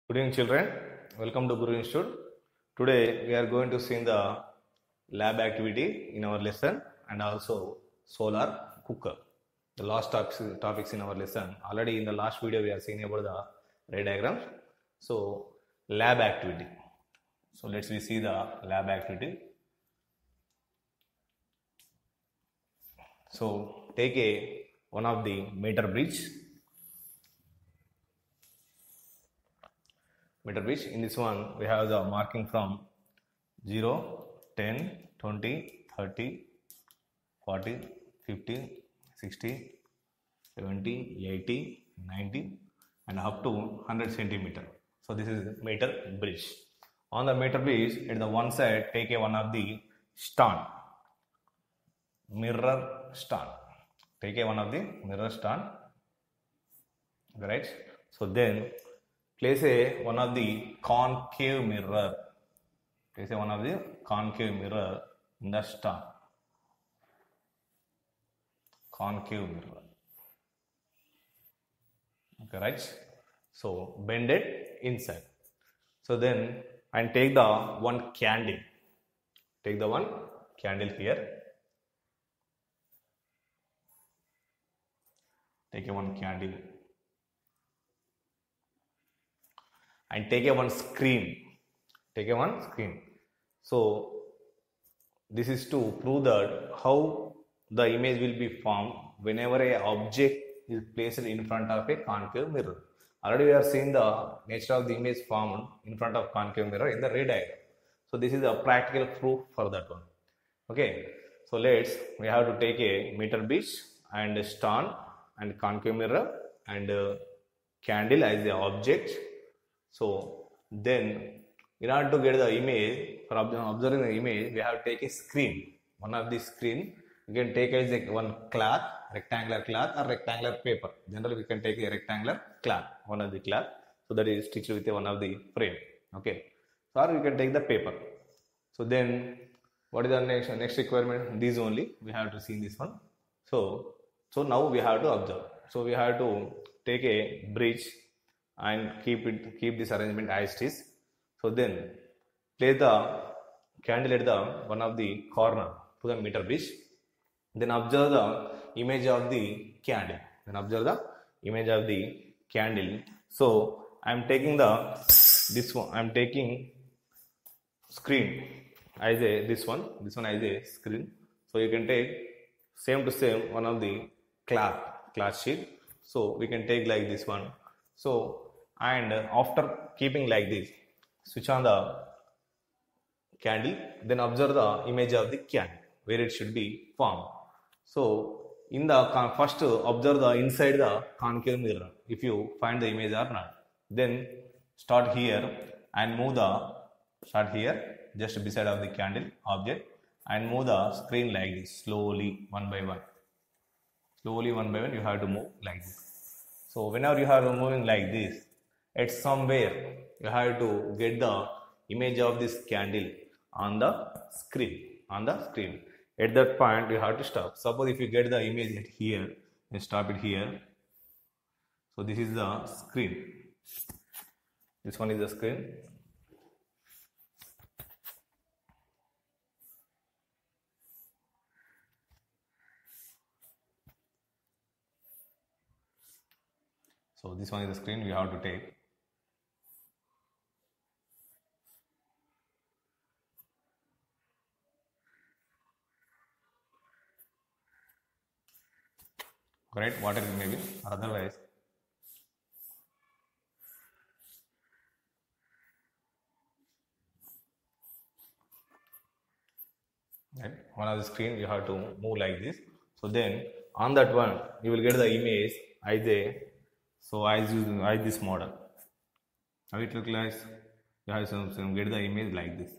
Good evening, children. Welcome to Guru Institute. Today we are going to see the lab activity in our lesson and also solar cooker. The last topics in our lesson. Already in the last video we are seeing about the ray diagrams. So lab activity. So let's we see the lab activity. So take one of the meter bridge. In this one we have the marking from 0, 10, 20, 30, 40, 50, 60, 70, 80, 90 and up to 100 centimeter. So this is meter bridge. On the meter bridge at the one side take one of the stand, mirror stand. Take one of the mirror stand, right? So then place one of the concave mirror. Place one of the concave mirror in the stand. Concave mirror. Okay, right? So bend it inside. So then and take the one candle. Take the one candle here. Take one candle. And take one screen. Take one screen. So this is to prove that how the image will be formed whenever a object is placed in front of a concave mirror. Already we are seeing the nature of the image formed in front of concave mirror in the ray diagram. So this is a practical proof for that one. Okay. So we have to take a meter bridge and a stand and concave mirror and candle as the object. So then in order to get the image, for observing the image, we have to take a screen. One of the screen, you can take as one cloth, rectangular cloth or rectangular paper. Generally, we can take a rectangular cloth, one of the cloth. So that is stitched with one of the frame. Okay. So or we can take the paper. So then, what is the next requirement? These only we have to see this one. So now we have to observe. So we have to take a bridge and keep this arrangement as it is. So then place the candle at the one of the corner to the meter bridge. Then observe the image of the candle. So I am taking screen as this one as a screen. So you can take same to same one of the cloth sheet. So we can take like this one. So and after keeping like this, switch on the candle, then observe the image of the candle where it should be formed. So in the first observe the inside the concave mirror if you find the image or not. Then start here and start here just beside of the candle object and move the screen like this slowly one by one. Slowly one by one you have to move like this. So whenever you are moving like this, at somewhere you have to get the image of this candle on the screen. At that point you have to stop. Suppose if you get the image at here and stop it here. So this is the screen. This one is the screen. So this one is the screen we have to take. Correct, whatever it may be, or otherwise. Right, one of the screen you have to move like this. So then on that one you will get the image as this model. How it looks like? You have to get the image like this.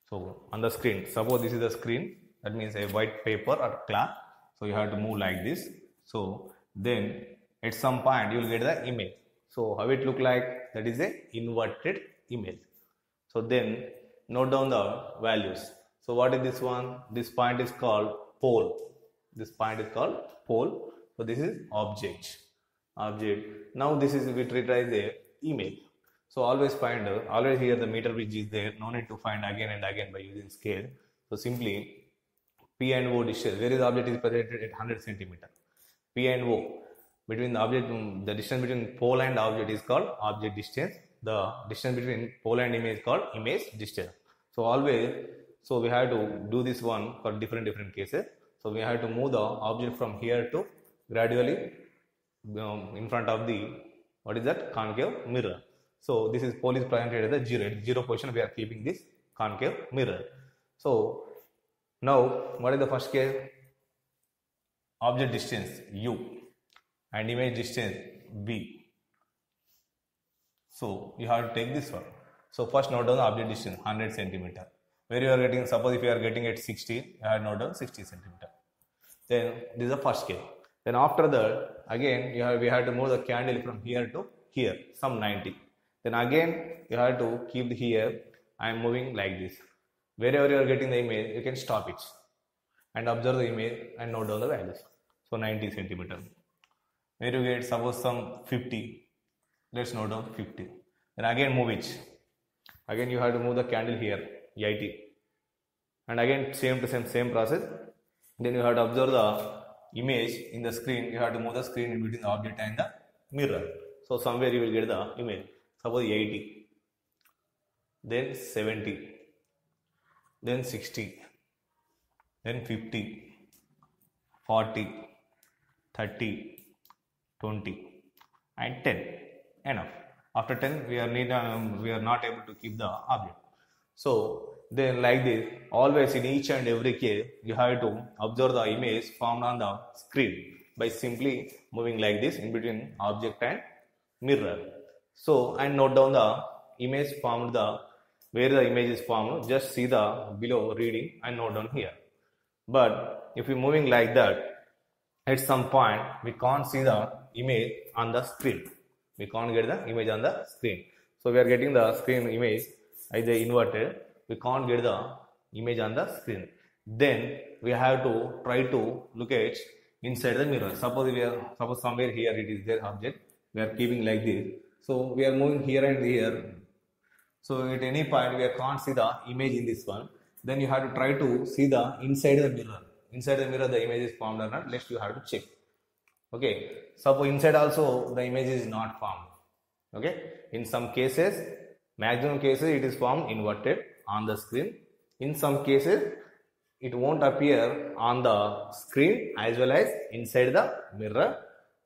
So on the screen, suppose this is the screen, that means a white paper or cloth. So you have to move like this. So then at some point you will get the image. So how it look like? That is a inverted image. So then note down the values. So what is this one? This point is called pole. So So this is object. Now this is we treat as a image. So always find, always here the meter bridge is there. No need to find again and again by using scale. So simply P and O distance, where is the object is presented at 100 centimeter. P and O, between the object, the distance between pole and object is called object distance. The distance between pole and image is called image distance. So always, so we have to do this one for different cases. So we have to move the object from here to gradually in front of the, what is that, concave mirror. So this is pole is presented as the 0. At 0 position we are keeping this concave mirror. So now what is the first case? Object distance U and image distance V. So you have to take this one. So first note down the object distance 100 centimeter. Where you are getting, suppose if you are getting at 60, you have to note down 60 centimeter. Then this is the first case. Then after that, again we have to move the candle from here to here, some 90. Then again you have to keep here. I am moving like this. Wherever you are getting the image, you can stop it and observe the image and note down the values. So 90 centimeter. Where you get, suppose some 50. Let's note down 50. Then again move it. Again you have to move the candle here, 80. And again same process. Then you have to observe the image in the screen. You have to move the screen in between the object and the mirror. So somewhere you will get the image. Suppose 80. Then 70. Then 60. Then 50. 40. 30. 20. And 10. Enough. After 10 we are not able to keep the object. So then like this, always in each and every case you have to observe the image formed on the screen by simply moving like this in between object and mirror. So and note down the image formed, where the image is formed, just see the below reading and note down here. But if we are moving like that, at some point we can't see the image on the screen. We can't get the image on the screen. So we are getting the screen image either inverted. We can't get the image on the screen. Then we have to try to look at inside the mirror. Suppose somewhere here it is their object. We are keeping like this. So we are moving here and here. So at any point we can't see the image in this one. Then you have to try to see the inside the mirror. Inside the mirror the image is formed or not. Next you have to check. Okay. Suppose inside also the image is not formed. Okay. In some cases, maximum cases it is formed inverted on the screen. In some cases it won't appear on the screen as well as inside the mirror,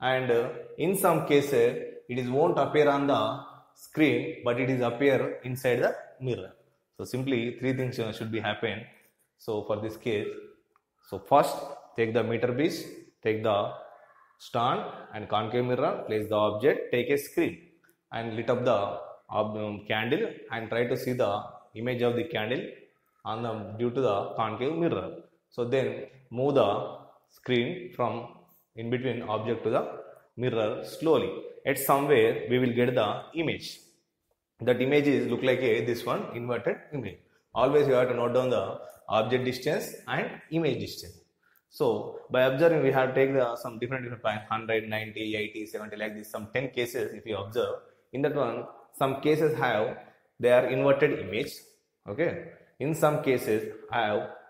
and in some cases it won't appear on the screen but it is appear inside the mirror. So simply three things should be happen. So for this case, so first take the meter bridge, take the stand and concave mirror, place the object, take a screen and lit up the candle and try to see the image of the candle on the due to the concave mirror. So then move the screen from in between object to the mirror slowly. At somewhere we will get the image. That image is look like this one inverted image. Always you have to note down the object distance and image distance. So by observing we have to take some different points, 100, 90, 80, 70 like this, some 10 cases if you observe. In that one, some cases they are inverted image. Okay. In some cases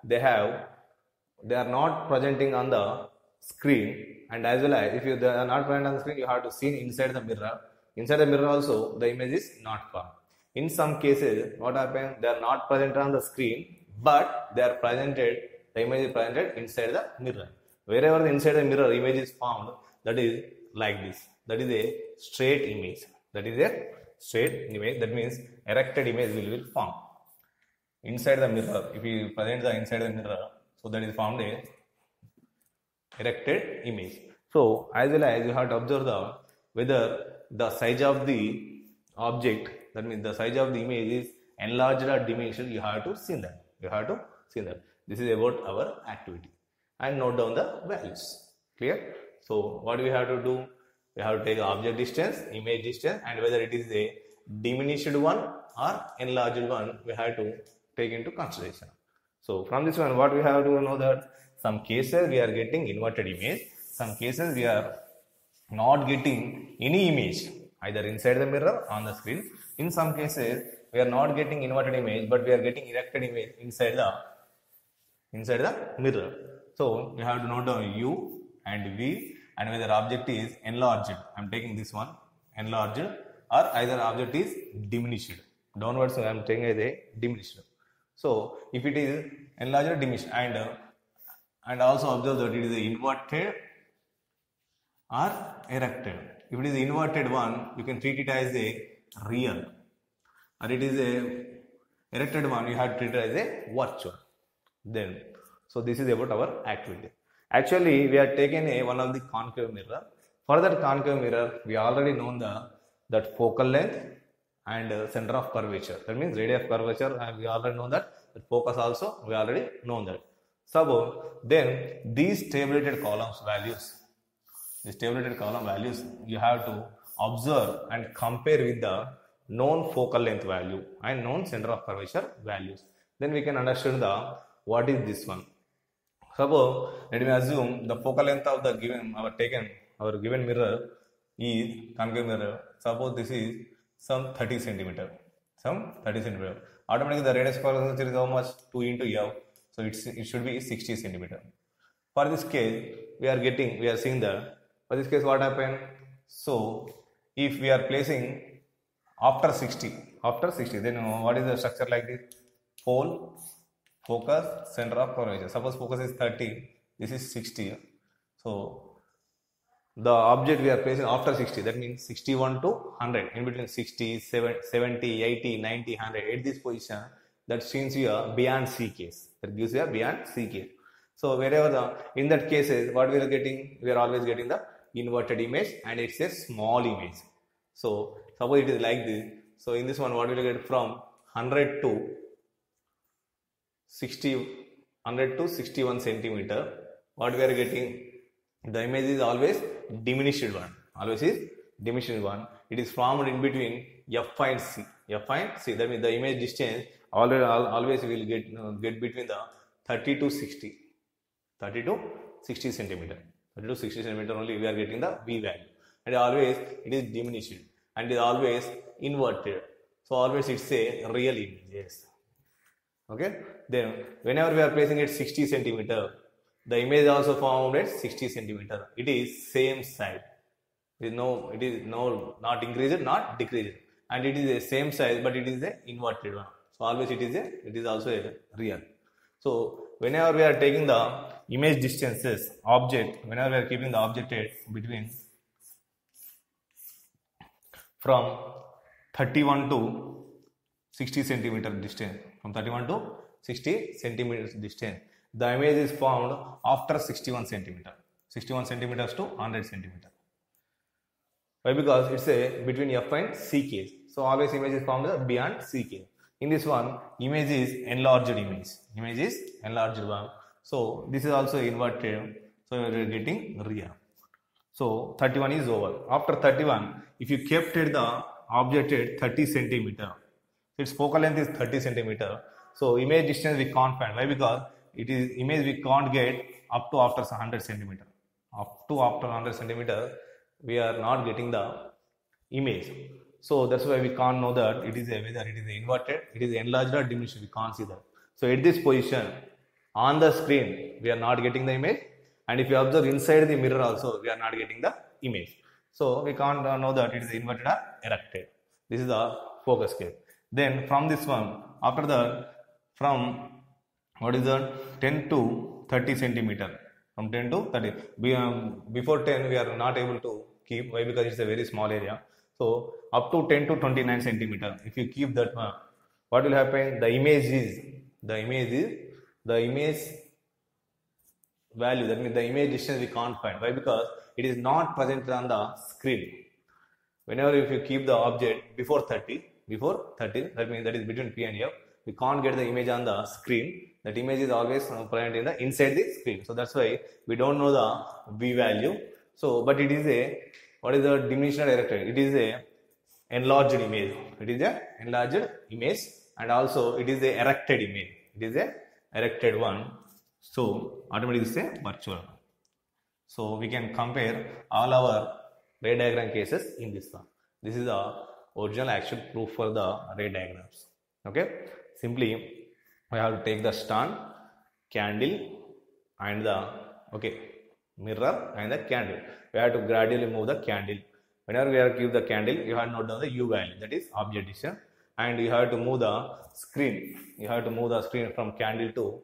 they are not presenting on the screen, and as well as if they are not present on the screen, you have to see inside the mirror. Inside the mirror also the image is not formed. In some cases what happens, they are not present on the screen but they are presented, the image is presented inside the mirror. Wherever the inside the mirror image is found, that is like this. That is a straight image. That is a straight image. That means erected image will be formed. Inside the mirror, if you present the inside the mirror, so that is formed a erected image. So as well as you have to observe whether the size of the object, that means the size of the image is enlarged or diminished, you have to see that. This is about our activity. And note down the values. Clear? So what we have to do? We have to take object distance, image distance, and whether it is a diminished one or enlarged one, we have to take into consideration. So from this one, what we have to know that some cases we are getting inverted image, some cases we are not getting any image either inside the mirror or on the screen. In some cases we are not getting inverted image, but we are getting erected image inside the mirror. So you have to note down U and V, and whether object is enlarged. I am taking this one enlarged, or either object is diminished. Downwards I am taking as a diminished. So if it is enlarged or diminished, and also observe that it is inverted or erected. If it is inverted one, you can treat it as a real, or it is a erected one, you have to treat it as a virtual. Then, so this is about our activity. Actually, we are taking one of the concave mirror. For that concave mirror, we already know that focal length and center of curvature. That means radius of curvature, and we already know that. The focus also, we already know that. So then these tabulated columns values, you have to observe and compare with the known focal length value and known center of curvature values. Then we can understand what is this one. Suppose let me assume the focal length of the given mirror is concave mirror. Suppose this is some 30 centimeter. Automatically the radius of curvature is how much? 2 into F. So it should be 60 centimeter. For this case, we are seeing that. For this case, what happened? So if we are placing after 60, then what is the structure like this? Pole, focus, center of curvature. Suppose focus is 30, this is 60. So the object we are placing after 60, that means 61 to 100, in between 60, 70, 80, 90, 100. At this position, that seems you a beyond C case. That gives you a beyond C case. So wherever in that cases, what we are getting? We are always getting the inverted image, and it's a small image. So suppose it is like this. So in this one, what we will get from 100 to 61 centimeter? What we are getting? The image is always diminished one. It is formed in between F and C. That means the image distance always will get between the 30 to 60 centimeter. 30 to 60 centimeter only we are getting the V value. And always it is diminished and it is always inverted. So always it's a real image. Yes. Okay. Then whenever we are placing it 60 centimeter, the image is also formed at 60 centimeter. It is same side. It is not increased, not decreased, and it is the same size, but it is the inverted one. So always it is also a real. So whenever we are taking the image distances object, whenever we are keeping the object at between from 31 to 60 centimeter distance, the image is formed after 61 centimeters to 100 centimeter. Why? Because it's a between F and C case. So always image is formed beyond C case. In this one, image is enlarged image. One. So this is also inverted. So we are getting real. So 31 is over. After 31, if you kept the object at 30 centimeter, its focal length is 30 centimeter. So image distance we can't find. Why? Because it is image we can't get up to after 100 centimeter. After 100 centimeter, we are not getting the image. So that's why we can't know that whether it is inverted, it is enlarged or diminished. We can't see that. So at this position on the screen, we are not getting the image, and if you observe inside the mirror also, we are not getting the image. So we can't know that it is inverted or erected. This is the focus case. Then from this one, after that, from 10 to 30 centimeter. From 10 to 30. Before 10, we are not able to keep. Why? Because it's a very small area. So up to 10 to 29 centimeter. If you keep that one, what will happen? The image value. That means the image distance we can't find. Why? Because it is not present on the screen. Whenever if you keep the object before 30, that means that is between P and F, we can't get the image on the screen. That image is always present in the inside the screen. So that's why we don't know the V value. So, but it is what is the diminished or erected? It is a enlarged image. And also it is a erected image. It is a erected one. So automatically it's a virtual. So we can compare all our ray diagram cases in this one. This is the original actual proof for the ray diagrams. Okay, simply we have to take the stand, candle, and the mirror and the candle. We have to gradually move the candle. Whenever we have to give the candle, you have to note down the U value, that is object distance, and you have to move the screen. You have to move the screen from candle to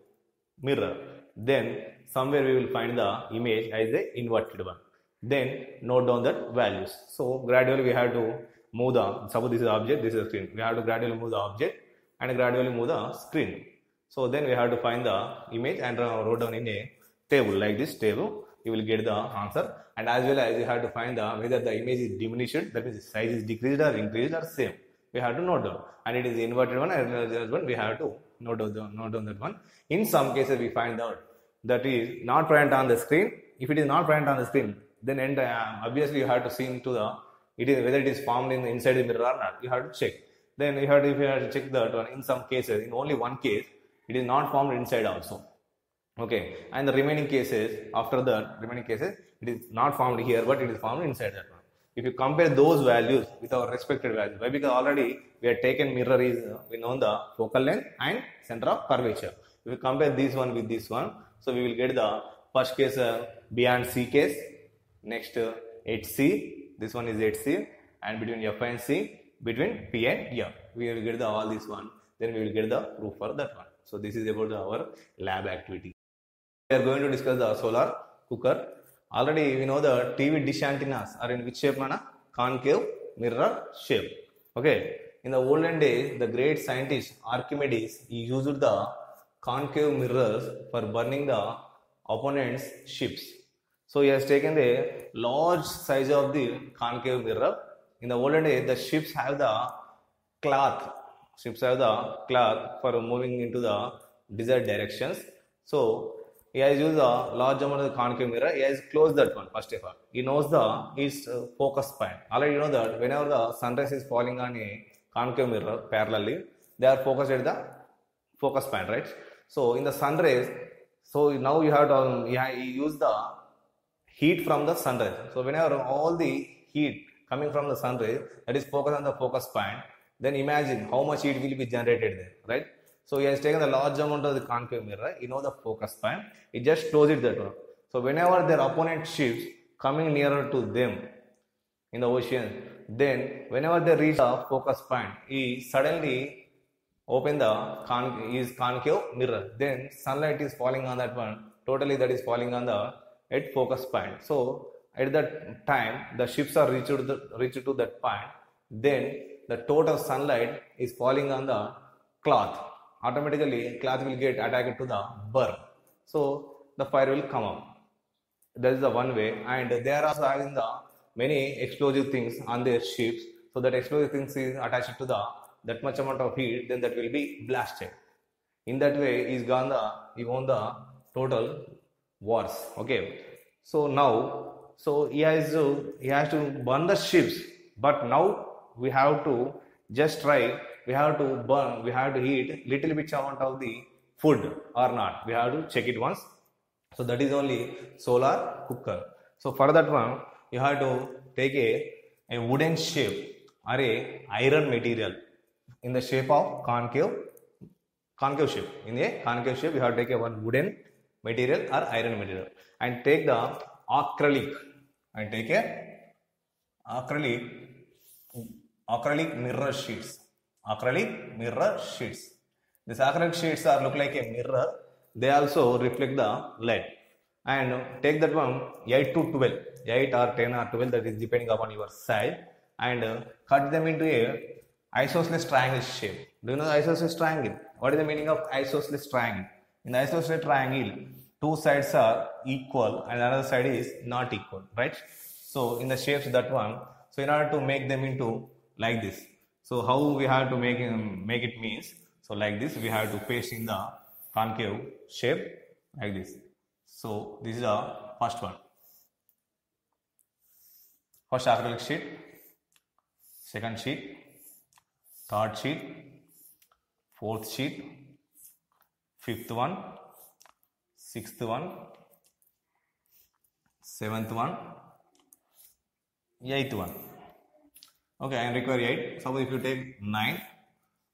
mirror. Then somewhere we will find the image as the inverted one. Then note down the values. So gradually we have to move the, suppose this is object, this is screen. We have to gradually move the object and gradually move the screen. So then we have to find the image and wrote down in a table, like this table. You will get the answer, and as well as you have to find the whether the image is diminished, that means the size is decreased or increased or same. We have to note down, and it is inverted one and one. We have to note down that one. In some cases, we find out that is not present on the screen. If it is not present on the screen, then obviously you have to see into the whether it is formed inside the mirror or not. You have to check. Then if you have to check that one. In some cases, in only one case, it is not formed inside also. Okay, and the remaining cases, after that it is not found here, but it is found inside that one. If you compare those values with our respected values, why? Because already we have taken mirror is we know the focal length and center of curvature. If you compare this one with this one, so we will get the first case beyond C case, next HC, this one is HC, and between F and C, between P and F. We will get all this one, then we will get the proof for that one. So this is about our lab activity. We are going to discuss the solar cooker. Already we know the TV dish antennas are in which shape, mana? Concave mirror shape. Okay. In the olden days, the great scientist Archimedes used the concave mirrors for burning the opponent's ships. So he has taken the large size of the concave mirror. In the olden days, the ships have the cloth. Ships have the cloth for moving into the desired directions. So he has used a large amount of the concave mirror. He has closed that one first of all. He knows his focus point. Already you know that whenever the sunrise is falling on a concave mirror parallelly, they are focused at the focus point, right? So in the sunrays, so now you have to use the heat from the sunrise. So whenever all the heat coming from the sunrays that is focused on the focus point, then imagine how much heat will be generated there, right? So he has taken a large amount of the concave mirror, you know the focus point, he just closed it that way. So whenever their opponent ships coming nearer to them in the ocean, then whenever they reach the focus point, he suddenly open the his concave mirror. Then sunlight is falling on that one, totally that is falling on the at focus point. So at that time, the ships are reached to that point, then the total sunlight is falling on the cloth. Automatically cloth will get attacked to the burn, so the fire will come up. That is the one way, and they are also having the many explosive things on their ships, so that explosive things is attached to the that much amount of heat, then that will be blasted. In that way, he won the total wars. Okay, so now he has to burn the ships, but now we have to just try. We have to burn, we have to heat little bit amount of the food or not. We have to check it once. So that is only solar cooker. So for that one, you have to take a wooden shape or a iron material in the shape of concave shape. In a concave shape, you have to take a one wooden material or iron material and take the acrylic and take a acrylic mirror sheets. Acrylic mirror sheets. These acrylic sheets are look like a mirror. They also reflect the light. And take that one 8 to 12, 8 or 10 or 12, that is depending upon your size, and cut them into a isosceles triangle shape. Do you know the isosceles triangle? What is the meaning of isosceles triangle? In the isosceles triangle, two sides are equal and another side is not equal, right? So in the shapes that one, so in order to make them into like this. So how we have to make it means, so like this we have to paste in the concave shape like this. So this is the first one. First acrylic sheet, second sheet, third sheet, fourth sheet, fifth one, sixth one, 7th one, 8th one. Okay, I require 8. Suppose if you take 9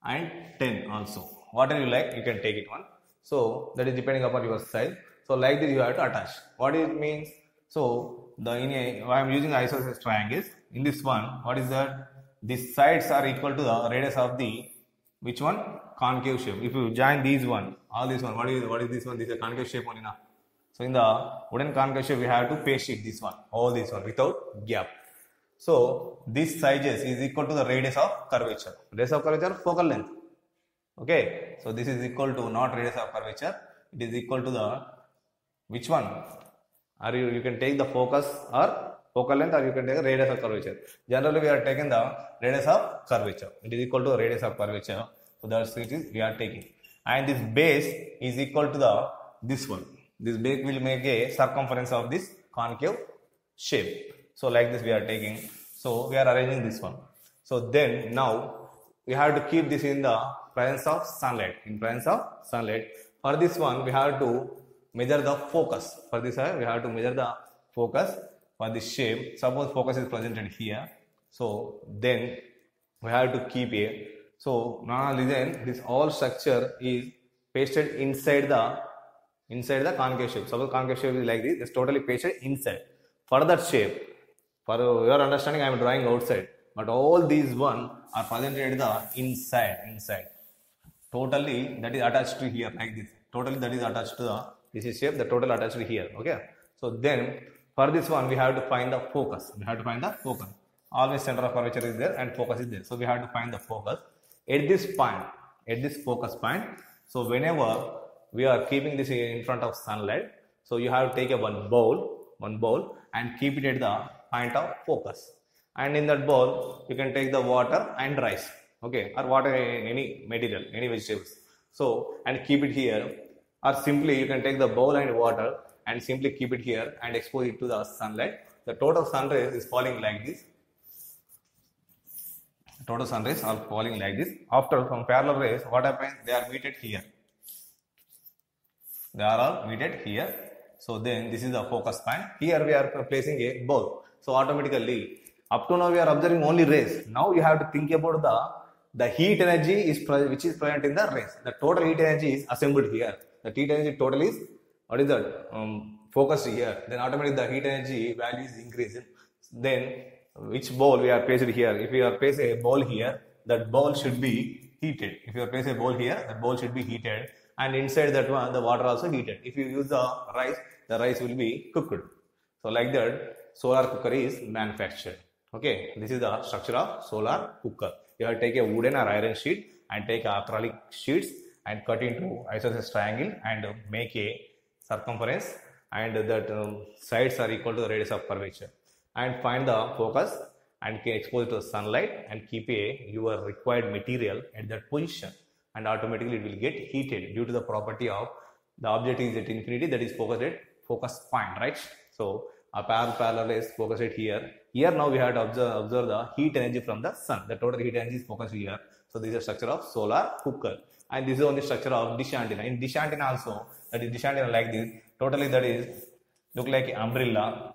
and 10 also, whatever you like, you can take it one. So that is depending upon your size. So like this you have to attach. What it means? So I am using isosceles triangles. In this one, what is that? These sides are equal to the radius of the which one? Concave shape. If you join these one, all this one, what is this one? This is a concave shape only now. So in the wooden concave shape, we have to paste it this one, all this one without gap. So this sizes is equal to the radius of curvature. Radius of curvature, focal length. Okay. So this is equal to not radius of curvature. It is equal to the which one? Or you can take the focus or focal length, or you can take the radius of curvature. Generally, we are taking the radius of curvature. It is equal to the radius of curvature. So that's it is we are taking. And this base is equal to the this one. This base will make a circumference of this concave shape. So like this we are taking. So we are arranging this one. So then now we have to keep this in the presence of sunlight. In presence of sunlight. For this one we have to measure the focus. For this we have to measure the focus for this shape. Suppose focus is presented here. So then we have to keep here. So now listen, this all structure is pasted inside the concave shape. Suppose concave shape is like this. It's totally pasted inside. For that shape, for your understanding, I am drawing outside. But all these one are presented the inside. Totally that is attached to here like this. Totally that is attached to the this is shape. The total attached to here. Okay. So then for this one we have to find the focus. We have to find the focus. Always center of curvature is there and focus is there. So we have to find the focus at this point, at this focus point. So whenever we are keeping this in front of sunlight, so you have to take one bowl and keep it at the point of focus. And in that bowl, you can take the water and rice, okay, or water, any material, any vegetables. So and keep it here, or simply you can take the bowl and water and simply keep it here and expose it to the sunlight. The total sun rays is falling like this. Total sun rays are falling like this. After some parallel rays, what happens? They are meted here. They are all meted here. So then this is the focus point. Here we are placing a bowl. So automatically, up to now we are observing only rays. Now you have to think about the heat energy which is present in the rays. The total heat energy is assembled here. The heat energy total is what is that? Focused here. Then automatically the heat energy value is increasing. Then which bowl we are placed here? If we are placed a bowl here, that bowl should be heated. If you are placed a bowl here, that bowl should be heated. And inside that one, the water also heated. If you use the rice will be cooked. So like that, solar cooker is manufactured. Okay, this is the structure of solar cooker. You have to take a wooden or iron sheet and take acrylic sheets and cut into isosceles triangle and make a circumference, and that sides are equal to the radius of curvature. And find the focus and can expose it to the sunlight and keep your required material at that position. And automatically it will get heated due to the property of the object is at infinity, that is focused at focus point, right? So a parallel is focused at here. Here now we have to observe the heat energy from the sun. The total heat energy is focused here. So this is a structure of solar cooker. And this is only structure of dish antenna. In dish antenna also, that is dish antenna like this. Totally that is look like an umbrella.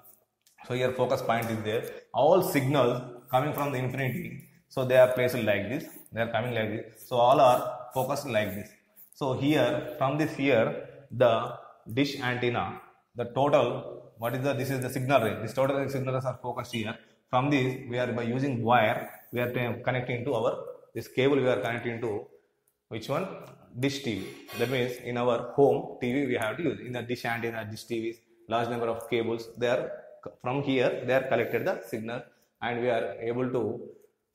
So here focus point is there. All signals coming from the infinity. So they are placed like this. They are coming like this. So all are focused like this. So here from this here the dish antenna, the total this is the signal ray. This total signals are focused here. From this we are by using wire we are connecting to this cable we are connecting to which one? Dish TV. That means in our home TV we have to use. In the dish antenna, dish TVs, large number of cables, they are from here they are collected the signal and we are able to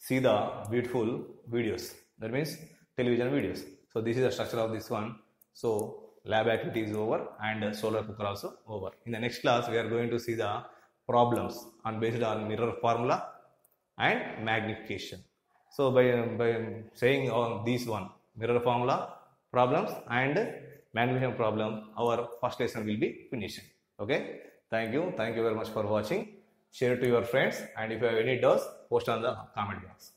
see the beautiful videos. That means television videos. So this is the structure of this one. So lab activity is over and solar cooker also over. In the next class we are going to see the problems based on mirror formula and magnification. So by saying on these one, mirror formula, problems and magnification problem, our first lesson will be finished. Okay. Thank you very much for watching. Share it to your friends, and if you have any doubts, post on the comment box.